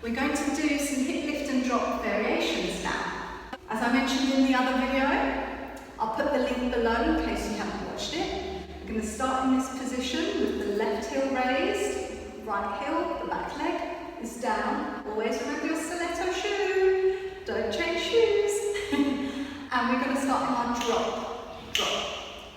We're going to do some hip lift and drop variations now. As I mentioned in the other video, I'll put the link below in case you haven't watched it. We're going to start in this position with the left heel raised, right heel, the back leg is down. Always remember your stiletto shoe, don't change shoes. And we're going to start in our drop, drop,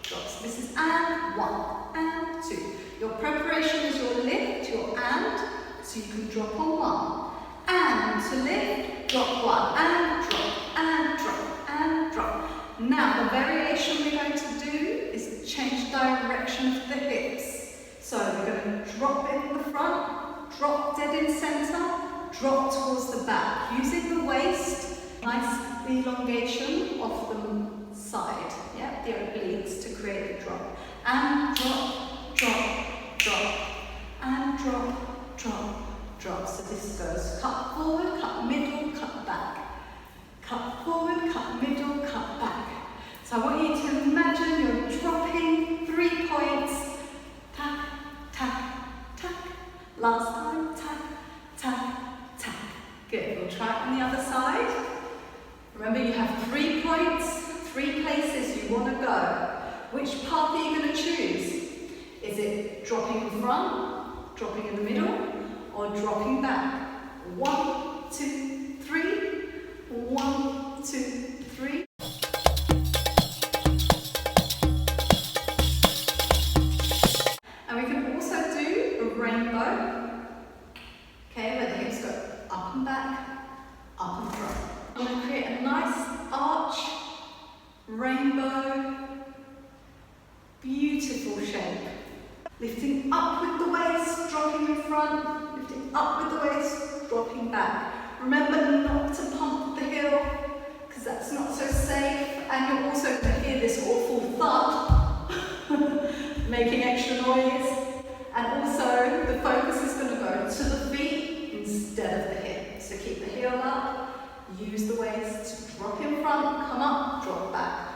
drop. So this is and, 1, and 2. Your preparation is your lift, your and, so you can drop on 1. And to lift, drop 1, and drop, and drop, and drop. Now the variation we're going to do is change direction of the hips. So we're going to drop in the front, drop dead in centre, drop towards the back, using the waist, nice elongation of the side, yeah, the obliques to create the drop. And drop, drop, drop, and drop, drop, drop. So this goes cut forward, cut middle, cut back. Cut forward, cut middle, cut back. So I want you to imagine you're dropping 3 points. Tack, tack, tack. Last time, tack, tack, tack. Good, we'll try it on the other side. Remember you have 3 points, 3 places you want to go. Which path are you going to choose? Is it dropping in front, dropping in the middle, or dropping back? 1, 2, 3. 1, 2, 3. And we can also do a rainbow, okay, where the hips go up and back, up and front. I'm going to create a nice arch, rainbow, beautiful shape. Lifting up with the waist, dropping in front, lifting up with the waist, dropping back. Remember not to pump the heel, because that's not so safe, and you're also going to hear this awful thud, making extra noise. And also, the focus is going to go to the feet instead of the hip. So keep the heel up, use the waist to drop in front, come up, drop back.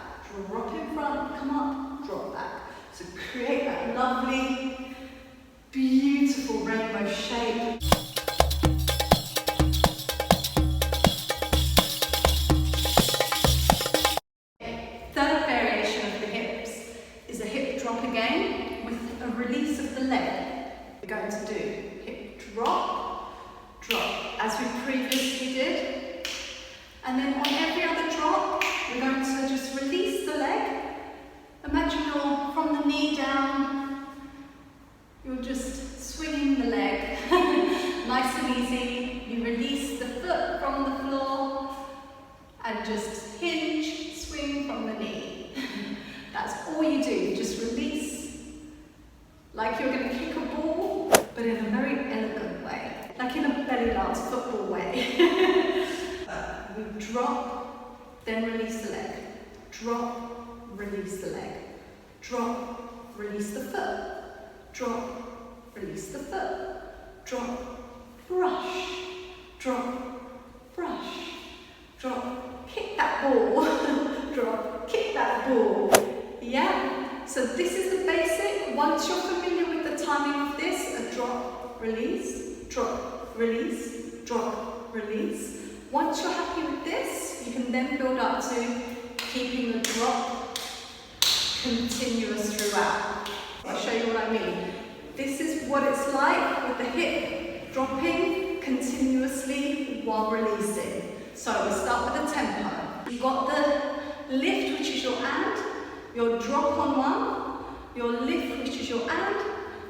Drop in front, come up, drop back. So create that lovely, beautiful rainbow shape. Third variation of the hips is a hip drop again with a release of the leg. We're going to do hip drop, drop, as we previously did. And then on every other drop, we're going to just release the leg. Imagine you're from the knee down, you're just swinging the leg. Nice and easy. You release the foot from the floor and just hinge, swing from the knee. That's all you do, just release like you're going to kick a ball, but in a very elegant way, like in a belly dance football way. We drop, then release the leg. Drop, release the leg. Drop, release the foot. Drop, release the foot. Drop, brush. Drop, brush. Drop, kick that ball. Drop, kick that ball. Yeah, so this is the basic. Once you're familiar with the timing of this, a drop, release, drop, release, drop, release. Once you're happy with this, you can then build up to keeping the drop continuous throughout. I'll show you what I mean. This is what it's like with the hip dropping continuously while releasing. So we start with the tempo. You've got the lift, which is your and, your drop on 1, your lift, which is your and,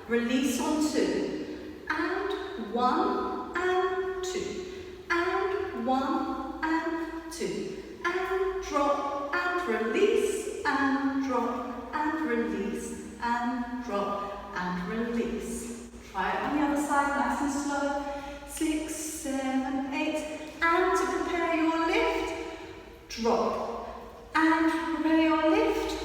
release on 2, and 1, and 2, and 1, and 2, and drop, and release, and drop, and release, and drop, and release. Try it on the other side, nice and slow. 6, 7, 8, and to prepare your lift, drop, and prepare your lift,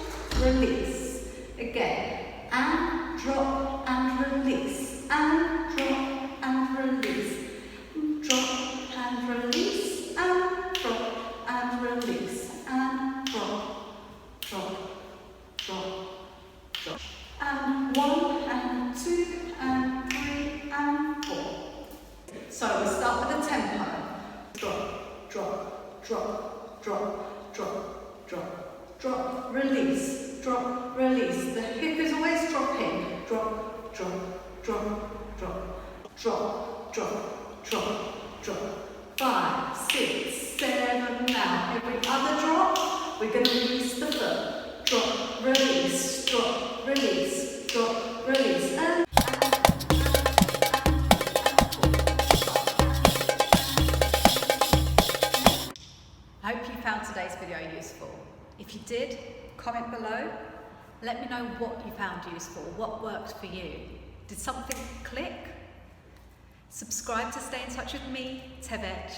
release. Again, and drop, and release, and drop, and release, drop, and release, and drop, and release, and drop, drop, drop, drop, and 1, and 2, and 3, and 4. So we start with a tempo. Drop, drop, drop, drop, drop, drop, drop, release, drop, release. The hip is always dropping. Drop, drop, drop, drop, drop, drop, drop, drop. 5, 6, 7, now. Every other drop, we're going to release the foot. Drop, release, drop, release, drop, release. And I hope you found today's video useful. If you did, comment below. Let me know what you found useful, what worked for you. Did something click? Subscribe to stay in touch with me, Tevec,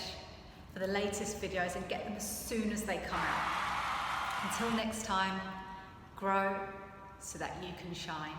for the latest videos and get them as soon as they come out. Until next time, grow so that you can shine.